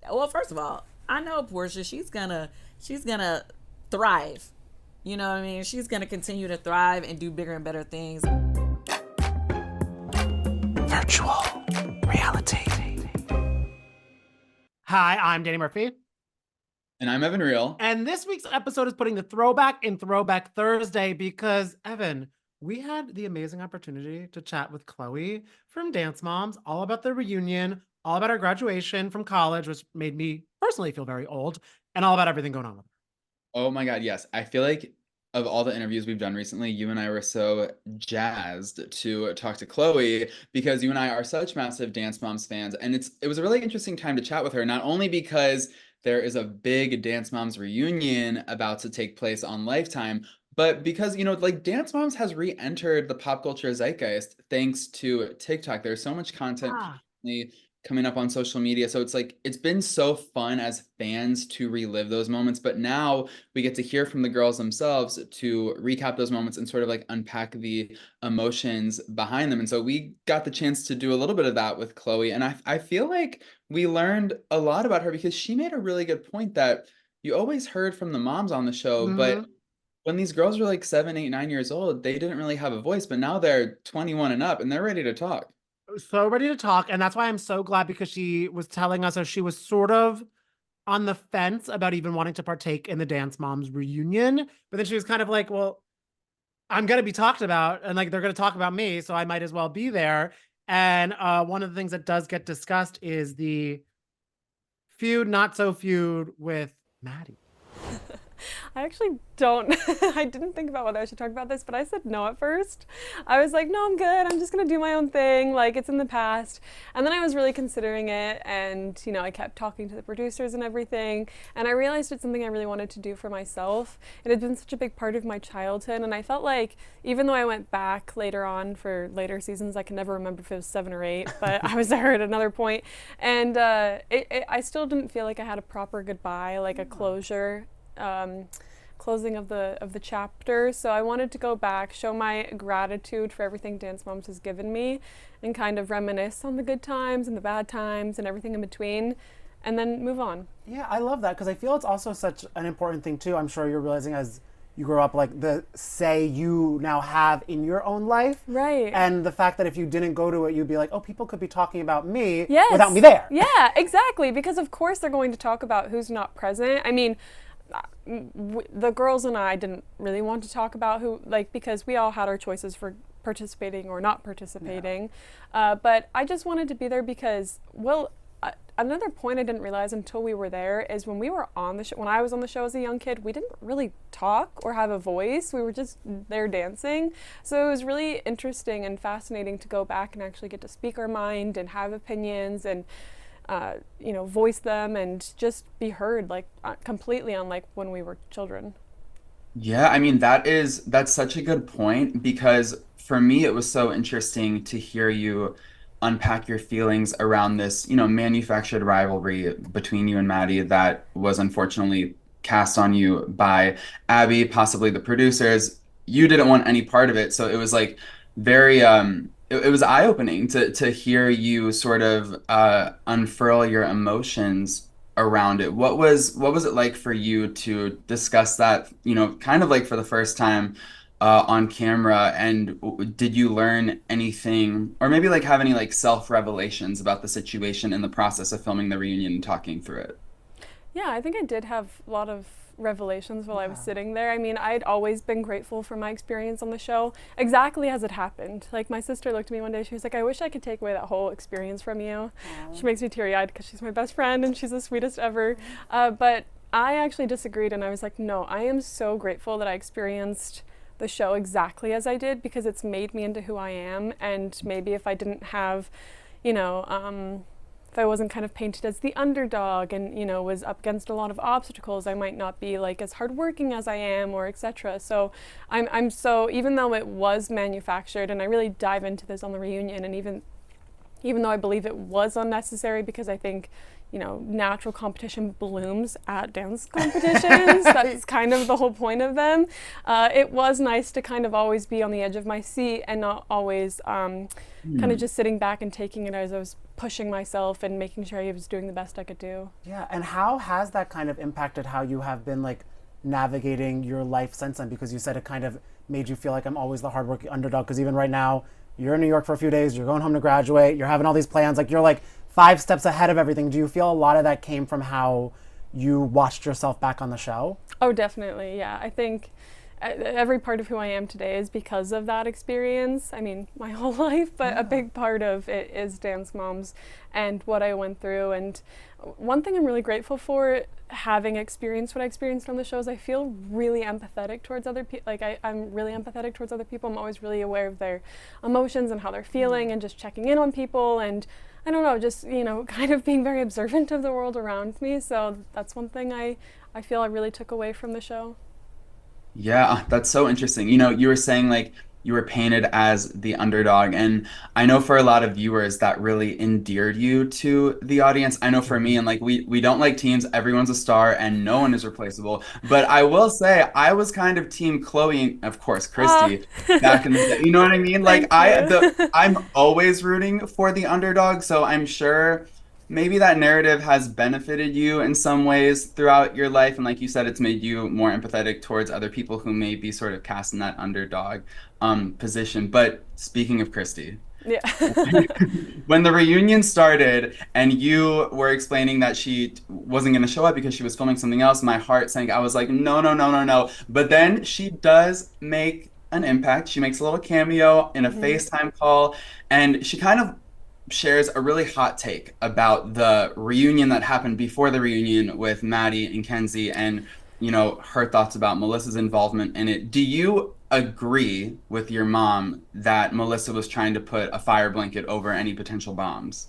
Well, first of all, I know Portia. She's gonna thrive. You know what I mean? She's gonna continue to thrive and do bigger and better things. Virtual reality. Hi, I'm Danny Murphy. And I'm Evan Real. And this week's episode is putting the throwback in Throwback Thursday because, Evan, we had the amazing opportunity to chat with Chloe from Dance Moms, all about the reunion, all about our graduation from college, which made me personally feel very old, and all about everything going on with her. Oh my God, yes. I feel like of all the interviews we've done recently, you and I were so jazzed to talk to Chloe because you and I are such massive Dance Moms fans. And it was a really interesting time to chat with her, not only because there is a big Dance Moms reunion about to take place on Lifetime, but because, like Dance Moms has re-entered the pop culture zeitgeist thanks to TikTok. There's so much content Ah, coming up on social media. So it's like, it's been so fun as fans to relive those moments. But now we get to hear from the girls themselves to recap those moments and sort of like unpack the emotions behind them. And so we got the chance to do a little bit of that with Chloe. And I feel like we learned a lot about her because she made a really good point that you always heard from the moms on the show, but mhm. when these girls were like 7, 8, 9 years old, they didn't really have a voice, but now they're 21 and up and they're ready to talk. So ready to talk. And that's why I'm so glad because she was telling us as she was sort of on the fence about even wanting to partake in the Dance Moms reunion. But then she was kind of like, well, I'm going to be talked about and like they're going to talk about me. So I might as well be there. And one of the things that does get discussed is the feud, not so feud with Maddie. I actually don't. I didn't think about whether I should talk about this, but I said no at first. I was like, no, I'm good. I'm just going to do my own thing. Like, it's in the past. And then I was really considering it. And, I kept talking to the producers and everything. And I realized it's something I really wanted to do for myself. It had been such a big part of my childhood. And I felt like, even though I went back later on for later seasons, I can never remember if it was 7 or 8, but I was there at another point. And I still didn't feel like I had a proper goodbye, like a closure. Closing of the chapter. So I wanted to go back, show my gratitude for everything Dance Moms has given me, and kind of reminisce on the good times and the bad times and everything in between, and then move on. Yeah, I love that because I feel it's also such an important thing too. I'm sure you're realizing as you grow up, like the say you now have in your own life. Right. And the fact that if you didn't go to it, you'd be like, oh, people could be talking about me Yes. without me there. Yeah, exactly. Because of course they're going to talk about who's not present. I mean, the girls and I didn't really want to talk about who, like, because we all had our choices for participating or not participating. Yeah. But I just wanted to be there because, well, another point I didn't realize until we were there is when we were on the show, when I was on the show as a young kid, we didn't really talk or have a voice. We were just there dancing. So it was really interesting and fascinating to go back and actually get to speak our mind and have opinions and voice them and just be heard, like completely unlike when we were children. Yeah, I mean that's such a good point because for me it was so interesting to hear you unpack your feelings around this, manufactured rivalry between you and Maddie that was unfortunately cast on you by Abby, possibly the producers. You didn't want any part of it, so it was like very it was eye-opening to hear you sort of unfurl your emotions around it. What was it like for you to discuss that, kind of like for the first time on camera? And did you learn anything, or maybe like have any like self-revelations about the situation in the process of filming the reunion and talking through it? Yeah, I think I did have a lot of revelations while I was sitting there. I mean, I'd always been grateful for my experience on the show, exactly as it happened. Like, my sister looked at me one day, she was like, I wish I could take away that whole experience from you. She makes me teary-eyed because she's my best friend and she's the sweetest ever. But I actually disagreed and I was like, no, I am so grateful that I experienced the show exactly as I did because it's made me into who I am. And maybe if I didn't have, you know, if I wasn't kind of painted as the underdog and, was up against a lot of obstacles, I might not be like as hardworking as I am or etc. So I'm so, even though it was manufactured, and I really dive into this on the reunion, and even though I believe it was unnecessary because I think, natural competition blooms at dance competitions. That's kind of the whole point of them. It was nice to kind of always be on the edge of my seat and not always kind of just sitting back and taking it as I was pushing myself and making sure I was doing the best I could do. Yeah, and how has that kind of impacted how you have been like navigating your life since then? Because you said it kind of made you feel like I'm always the hardworking underdog, because even right now, you're in New York for a few days, you're going home to graduate, you're having all these plans, like you're like 5 steps ahead of everything. Do you feel a lot of that came from how you watched yourself back on the show? Oh, definitely, yeah. I think every part of who I am today is because of that experience. I mean, my whole life, but a big part of it is Dance Moms and what I went through. And one thing I'm really grateful for, having experienced what I experienced on the show, is I feel really empathetic towards other people. Like I'm really empathetic towards other people. I'm always really aware of their emotions and how they're feeling and just checking in on people. And I don't know, just, kind of being very observant of the world around me. So that's one thing I feel I really took away from the show. Yeah, that's so interesting. You were saying like you were painted as the underdog, and I know for a lot of viewers that really endeared you to the audience. I know for me, and like we don't like teams, everyone's a star and no one is replaceable. But I will say I was kind of team Chloe and of course Christy back in the day. You know what I mean? Like I'm always rooting for the underdog, so I'm sure maybe that narrative has benefited you in some ways throughout your life. And like you said, it's made you more empathetic towards other people who may be sort of cast in that underdog position. But speaking of Christy, Yeah. when the reunion started and you were explaining that she wasn't going to show up because she was filming something else, my heart sank. I was like, no, no, no, no, no. But then she does make an impact. She makes a little cameo in a FaceTime call, and she kind of shares a really hot take about the reunion that happened before the reunion with Maddie and Kenzie, and her thoughts about Melissa's involvement in it. Do you agree with your mom that Melissa was trying to put a fire blanket over any potential bombs?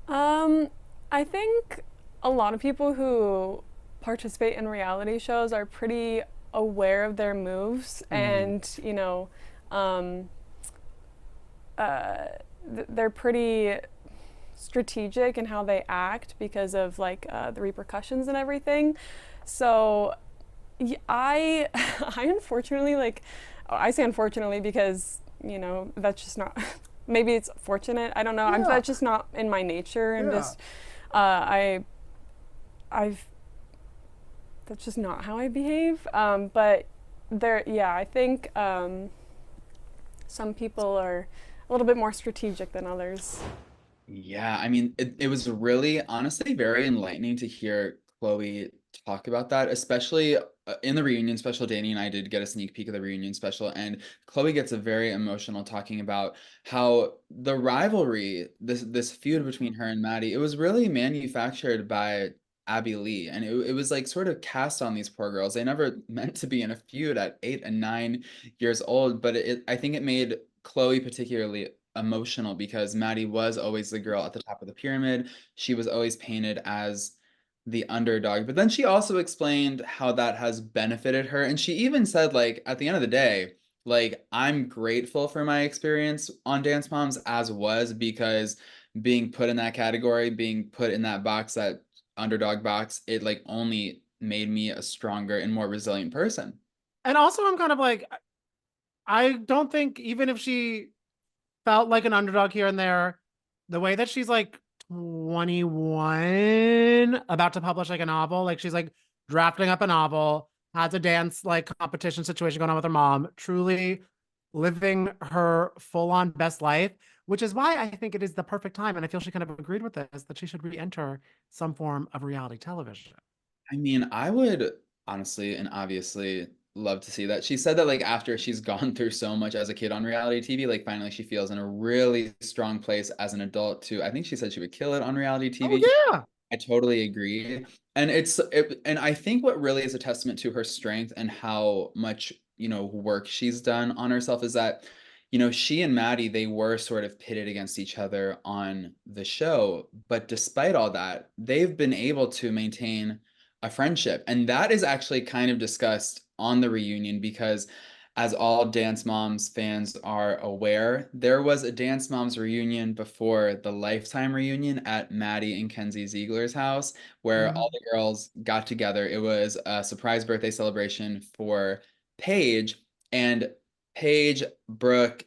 I think a lot of people who participate in reality shows are pretty aware of their moves, and they're pretty strategic in how they act because of like the repercussions and everything. So I unfortunately, like, I say unfortunately because that's just not maybe it's fortunate, I don't know. That's just not in my nature. I'm just I've that's just not how I behave. But I think some people are a little bit more strategic than others. Yeah, I mean, it was really, honestly, very enlightening to hear Chloe talk about that, especially in the reunion special. Danny and I did get a sneak peek of the reunion special, and Chloe gets a very emotional talking about how the rivalry, this feud between her and Maddie, it was really manufactured by Abby Lee, and it was like sort of cast on these poor girls. They never meant to be in a feud at 8 and 9 years old, but I think it made Chloe particularly emotional because Maddie was always the girl at the top of the pyramid. She was always painted as the underdog. But then she also explained how that has benefited her. And she even said, like, at the end of the day, like, I'm grateful for my experience on Dance Moms as was, because being put in that category, being put in that box, that underdog box, it like only made me a stronger and more resilient person. And also I'm kind of like, I don't think, even if she felt like an underdog here and there, the way that she's like 21, about to publish like a novel, like she's like drafting up a novel, has a dance like competition situation going on with her mom, truly living her full-on best life, which is why I think it is the perfect time, and I feel she kind of agreed with this, that she should re-enter some form of reality television. I mean, I would honestly and obviously love to see that. She said that like after she's gone through so much as a kid on reality TV, like finally she feels in a really strong place as an adult too. I think she said she would kill it on reality TV. Oh yeah. I totally agree. And and I think what really is a testament to her strength and how much, work she's done on herself is that, she and Maddie, they were sort of pitted against each other on the show. But despite all that, they've been able to maintain a friendship. And that is actually kind of discussed on the reunion, because as all Dance Moms fans are aware, there was a Dance Moms reunion before the Lifetime reunion at Maddie and Kenzie Ziegler's house, where all the girls got together. It was a surprise birthday celebration for Paige, and Paige, Brooke,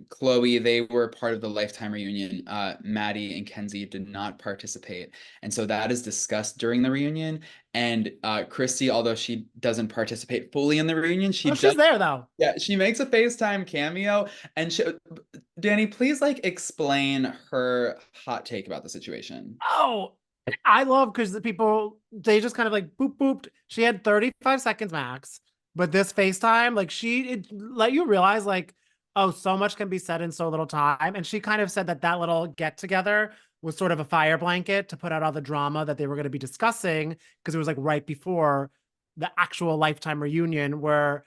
Chloe, they were part of the Lifetime reunion. Maddie and Kenzie did not participate. And so that is discussed during the reunion. And Christy, although she doesn't participate fully in the reunion, she she's there though. Yeah, she makes a FaceTime cameo. And Danny, please like explain her hot take about the situation. Oh, I love because the people, they just kind of like boop booped. She had 35 seconds max, but this FaceTime, like it let you realize like, oh, so much can be said in so little time. And she kind of said that little get together was sort of a fire blanket to put out all the drama that they were going to be discussing, because it was like right before the actual Lifetime reunion where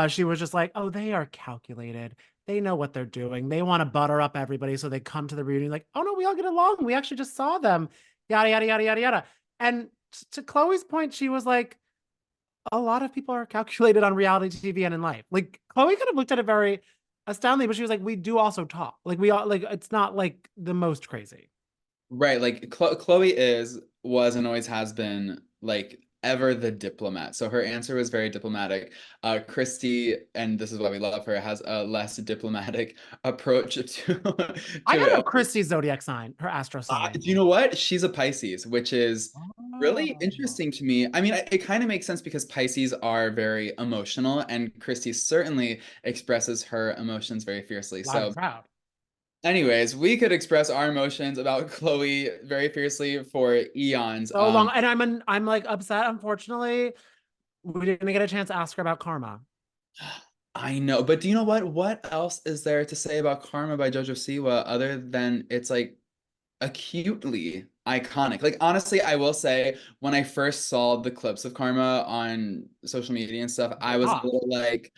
she was just like, oh, they are calculated. They know what they're doing. They want to butter up everybody. So they come to the reunion like, oh no, we all get along. We actually just saw them. Yada, yada, yada, yada, yada. And to Chloe's point, she was like, a lot of people are calculated on reality TV and in life. Like Chloe kind of looked at it very astoundingly, but she was like, we do also talk. Like we all, like, it's not like the most crazy. Right, like Chloe was and always has been like ever the diplomat. So her answer was very diplomatic. Christy, and this is why we love her, has a less diplomatic approach to I don't know Christy's zodiac sign, her astro sign. Do you know what? She's a Pisces, which is really interesting to me. I mean, it kind of makes sense because Pisces are very emotional, and Christy certainly expresses her emotions very fiercely. Loud and proud. Anyways, we could express our emotions about Chloe very fiercely for eons. So long, and I'm like upset. Unfortunately, we didn't get a chance to ask her about karma. I know, but do you know what? What else is there to say about Karma by JoJo Siwa other than it's like acutely iconic? Like honestly, I will say when I first saw the clips of Karma on social media and stuff, I was a little like,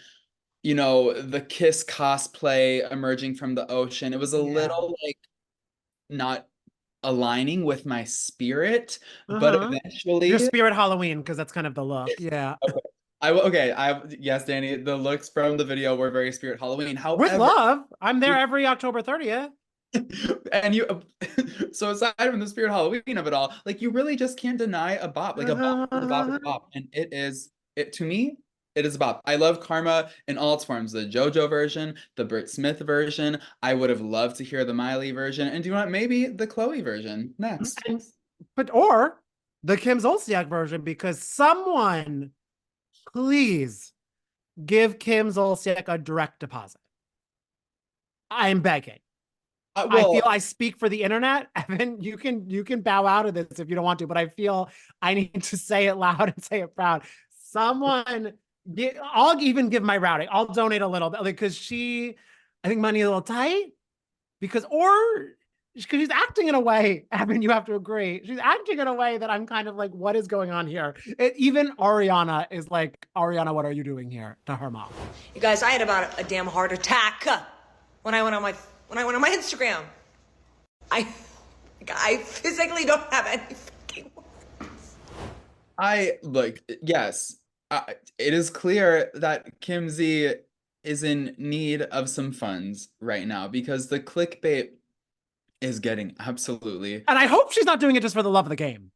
you know, the Kiss cosplay emerging from the ocean. It was a little like not aligning with my spirit, but eventually your spirit Halloween, because that's kind of the look. Yeah. Yes, Danny, the looks from the video were very spirit Halloween. However, with love, I'm there every October 30th. And so aside from the spirit Halloween of it all, like you really just can't deny a bop. Like a bop is a bop is a bop. And it to me, it is a bop. I love Karma in all its forms. The JoJo version, the Britt Smith version. I would have loved to hear the Miley version. And do you want maybe the Chloe version next? Or the Kim Zolciak version, because someone please give Kim Zolciak a direct deposit. I'm begging. I feel I speak for the internet. Evan, you can bow out of this if you don't want to, but I feel I need to say it loud and say it proud. Someone, I'll even give my routing. I'll donate a little bit because I think money is a little tight because she's acting in a way, Evan, you have to agree. She's acting in a way that I'm kind of like, what is going on here? Even Ariana is like, Ariana, what are you doing here? To her mom. You guys, I had about a damn heart attack when I went on my Instagram. I physically don't have any fucking words. Yes, it is clear that Kim Z is in need of some funds right now because the clickbait is getting absolutely. And I hope she's not doing it just for the love of the game.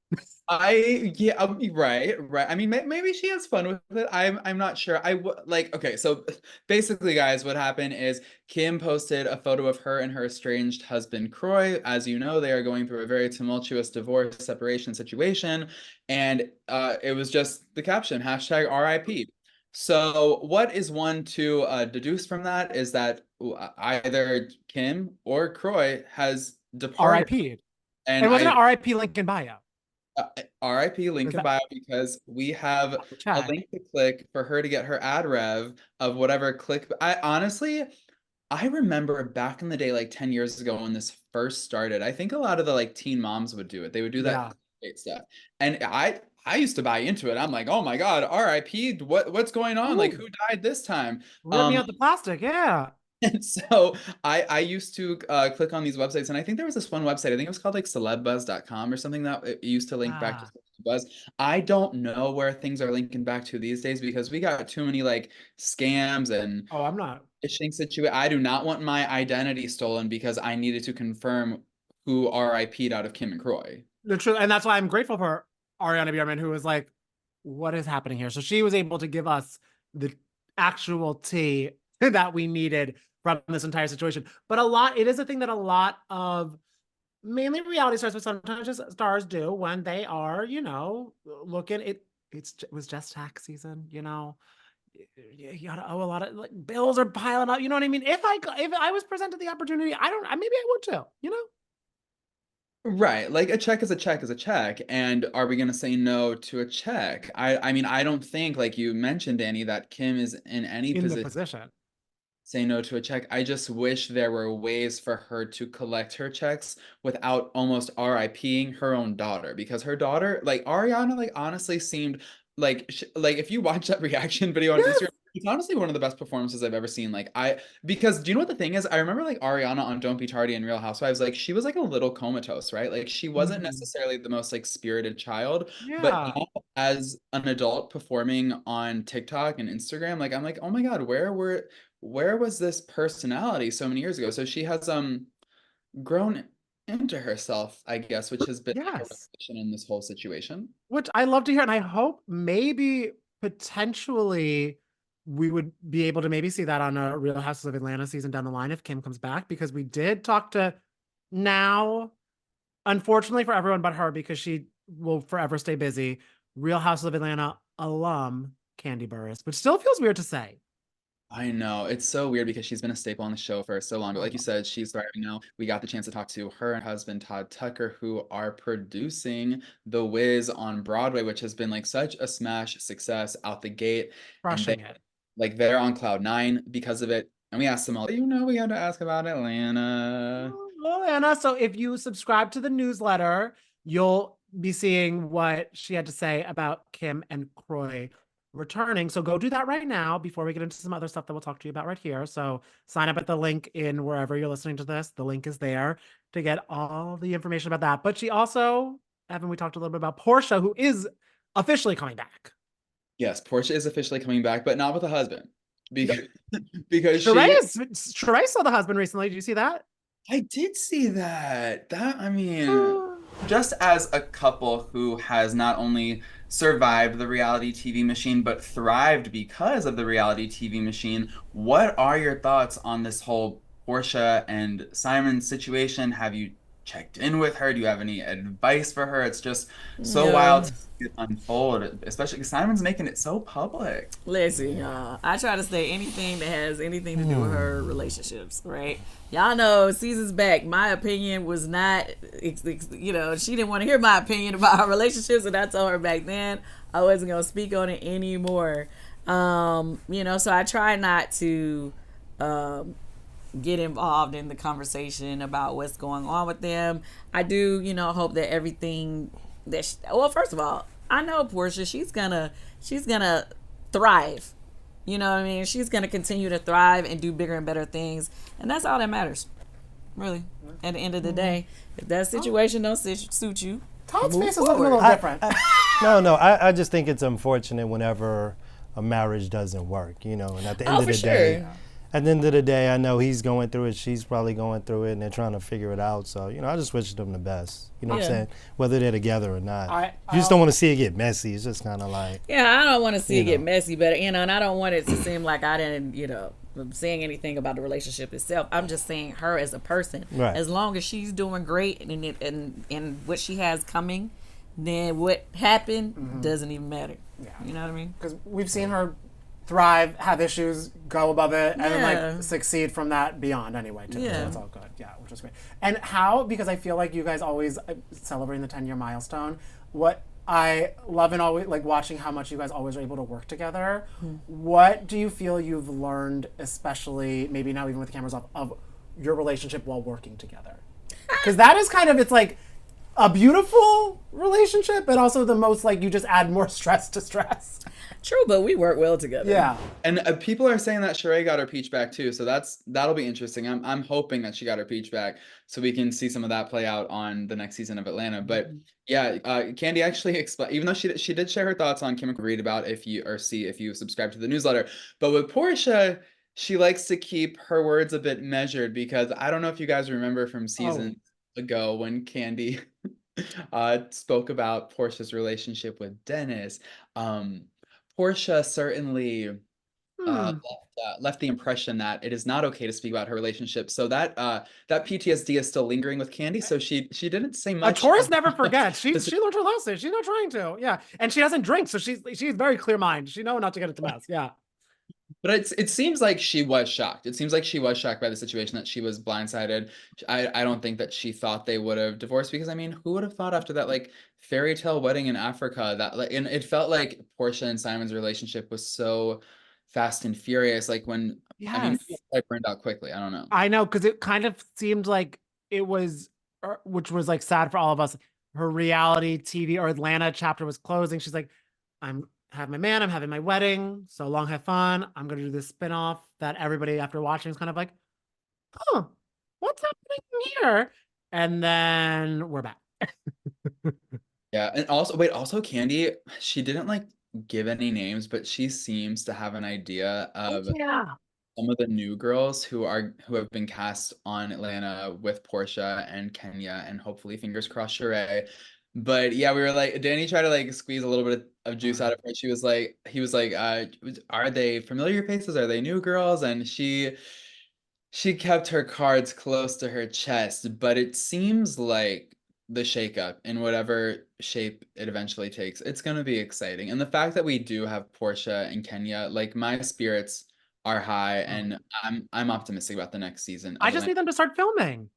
Right. I mean, maybe she has fun with it. I'm not sure. Okay, so basically, guys, what happened is Kim posted a photo of her and her estranged husband, Kroy. As you know, they are going through a very tumultuous divorce separation situation. And it was just the caption, #RIP. So what is one to deduce from that is that either Kim or Kroy has departed. RIP. And it wasn't an RIP link in bio. RIP link in bio because we have a link to click for her to get her ad rev of whatever click. I remember back in the day, like 10 years ago when this first started, I think a lot of the like teen moms would do it. They would do that clickbait stuff. And I used to buy into it. I'm like, oh my God, RIP, what's going on? Ooh. Like who died this time? Rip me out the plastic, yeah. And so I used to click on these websites, and I think there was this one website, I think it was called like celebbuzz.com or something that it used to link back to was. I don't know where things are linking back to these days because we got too many like scams and Oh, I'm not. phishing situation. I do not want my identity stolen because I needed to confirm who RIP'd out of Kim and Kroy. And that's why I'm grateful for Ariana Biermann, who was like, what is happening here? So she was able to give us the actual tea that we needed from this entire situation. But it is a thing that a lot of mainly reality stars, but sometimes just stars do when they are, looking, it was just tax season, you gotta owe a lot of like bills are piling up. You know what I mean? If I was presented the opportunity, maybe I would too, Right. Like a check is a check is a check. And are we going to say no to a check? I mean, I don't think, like you mentioned, Danny, that Kim is in any in the position position. say no to a check. I just wish there were ways for her to collect her checks without almost RIPing her own daughter, because her daughter, like Ariana, like honestly seemed like like if you watch that reaction video on Instagram, it's honestly one of the best performances I've ever seen. Because do you know what the thing is? I remember like Ariana on Don't Be Tardy and Real Housewives, like she was like a little comatose, right? Like she wasn't necessarily the most like spirited child, but Yeah. now as an adult performing on TikTok and Instagram, like I'm like, oh my God, where was this personality so many years ago? So she has grown into herself, I guess, which has been a Yes. revelation in this whole situation. Which I love to hear, and I hope maybe potentially we would be able to maybe see that on a Real Houses of Atlanta season down the line if Kim comes back, because we did talk to now, unfortunately for everyone but her, because she will forever stay busy, Real Houses of Atlanta alum Kandi Burruss, which still feels weird to say. I know. It's so weird because she's been a staple on the show for so long. But like you said, she's thriving now. We got the chance to talk to her and husband, Todd Tucker, who are producing The Wiz on Broadway, which has been like such a smash success out the gate. Crushing it. Like they're on cloud nine because of it. And we asked them all, we had to ask about Atlanta. Atlanta. So if you subscribe to the newsletter, you'll be seeing what she had to say about Kim and Kroy returning. So go do that right now before we get into some other stuff that we'll talk to you about right here. So sign up at the link in wherever you're listening to this. The link is there to get all the information about that. But she also, Evan, we talked a little bit about Portia, who is officially coming back. Yes, Portia is officially coming back, but not with a husband. Because Sheree saw the husband recently. Did you see that? I did see that. Just as a couple who has not only survived the reality TV machine, but thrived because of the reality TV machine, what are your thoughts on this whole Portia and Simon situation? Have you checked in with her? Do you have any advice for her? It's just so wild to see it unfold, especially because Simon's making it so public. Listen, y'all, I try to say anything that has anything to do with her relationships, right? Y'all know seasons back, my opinion was not, she didn't want to hear my opinion about her relationships, and I told her back then I wasn't going to speak on it anymore. So I try not to get involved in the conversation about what's going on with them. I do, hope that everything that first of all, I know Portia, she's gonna thrive. You know what I mean? She's gonna continue to thrive and do bigger and better things, and that's all that matters, really. At the end of the day, if that situation don't suit you, Todd's face is looking a little different. I just think it's unfortunate whenever a marriage doesn't work, and at the end of the day. At the end of the day, I know he's going through it. She's probably going through it, and they're trying to figure it out. So, I just wish them the best. You know what I'm saying? Whether they're together or not. You just don't want to see it get messy. It's just kind of like. Yeah, I don't want to see it get messy, but, and I don't want it to seem like I didn't, saying anything about the relationship itself. I'm just saying her as a person. Right. As long as she's doing great and what she has coming, then what happened doesn't even matter. Yeah. You know what I mean? Because we've seen her thrive, have issues, go above it, and then succeed from that beyond anyway. Too. Yeah. So that's all good. Yeah, which is great. And because I feel like you guys always celebrating the 10-year milestone, what I love and always like watching how much you guys always are able to work together. What do you feel you've learned, especially maybe now even with the cameras off, of your relationship while working together? Because that is kind of, it's like a beautiful relationship, but also the most like you just add more stress to stress. True, but we work well together. Yeah. And people are saying that Sheree got her peach back too, so that'll be interesting. I'm hoping that she got her peach back, so we can see some of that play out on the next season of Atlanta. But yeah, Kandi actually explained, even though she did share her thoughts on Kim, read about if you subscribe to the newsletter. But with Portia, she likes to keep her words a bit measured, because I don't know if you guys remember from seasons ago when Kandi spoke about Portia's relationship with Dennis. Portia certainly left the impression that it is not okay to speak about her relationship. So that PTSD is still lingering with Kandi. So she didn't say much. A Taurus never forgets. She learned her lesson. She's not trying to. Yeah, and she doesn't drink, so she's very clear minded. She knows not to get into mess. Yeah. But it seems like she was shocked. It seems like she was shocked by the situation, that she was blindsided. I don't think that she thought they would have divorced, because I mean, who would have thought after that like fairy tale wedding in Africa that like, and it felt like Portia and Simon's relationship was so fast and furious. Like when I mean, it burned out quickly. I don't know. I know, because it kind of seemed like it was, which was like sad for all of us. Her reality TV or Atlanta chapter was closing. She's like, I'm having my wedding. So long, have fun. I'm going to do this spinoff that everybody after watching is kind of like, huh, what's happening here? And then we're back. Yeah. And also Kandi, she didn't like give any names, but she seems to have an idea of some of the new girls who have been cast on Atlanta with Portia and Kenya, and hopefully, fingers crossed, Sheree. But yeah, we were like, Danny tried to like squeeze a little bit of juice out of her. He was like, are they familiar faces? Are they new girls? And she kept her cards close to her chest. But it seems like the shakeup, in whatever shape it eventually takes, it's gonna be exciting. And the fact that we do have Portia and Kenya, like, my spirits are high, and I'm optimistic about the next season. I just need them to start filming.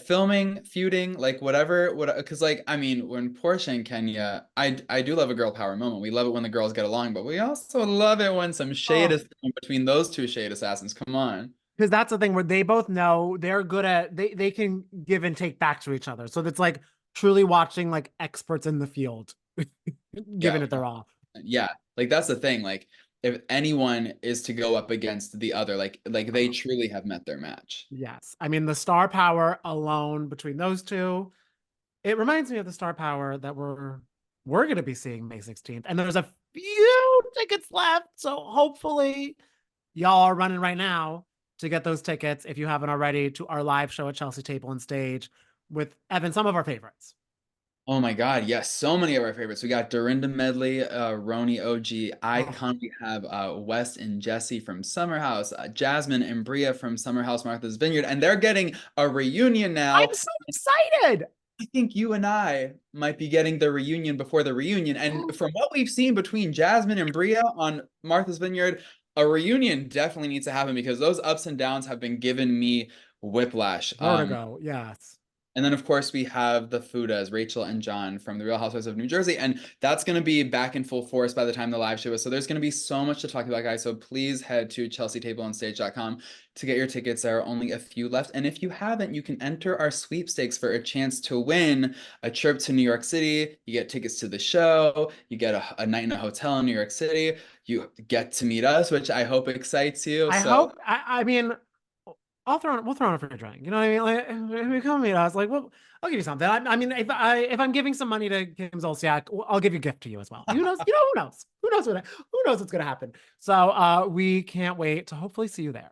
Filming, feuding, like whatever, because like, I mean, when Portia and Kenya, I do love a girl power moment. We love it when the girls get along, but we also love it when some shade is thrown between those two shade assassins. Come on. Because that's the thing where they both know they're good at, they can give and take back to each other. So it's like truly watching like experts in the field, giving it their all. Yeah, like that's the thing. Like, if anyone is to go up against the other, like they truly have met their match. Yes. I mean, the star power alone between those two, it reminds me of the star power that we're going to be seeing May 16th. And there's a few tickets left. So hopefully y'all are running right now to get those tickets, if you haven't already, to our live show at Chelsea Table and Stage with Evan, some of our favorites. Oh my God, yes, so many of our favorites. We got Dorinda Medley, Roni OG, Icon. We have West and Jesse from Summer House, Jasmine and Bria from Summer House Martha's Vineyard, and they're getting a reunion now. I'm so excited. I think you and I might be getting the reunion before the reunion. And from what we've seen between Jasmine and Bria on Martha's Vineyard, a reunion definitely needs to happen, because those ups and downs have been giving me whiplash. Vertigo, yes. And then, of course, we have the Fudas, Rachel and John from The Real Housewives of New Jersey. And that's going to be back in full force by the time the live show is. So there's going to be so much to talk about, guys. So please head to chelseatableonstage.com to get your tickets. There are only a few left. And if you haven't, you can enter our sweepstakes for a chance to win a trip to New York City. You get tickets to the show. You get a night in a hotel in New York City. You get to meet us, which I hope excites you. I mean, we'll throw in a free drink. You know what I mean? Like, if you come meet us, like, well, I'll give you something. I mean, if I'm giving some money to Kim Zolciak, I'll give you a gift to you as well. Who knows? Who knows what's going to happen? So we can't wait to hopefully see you there.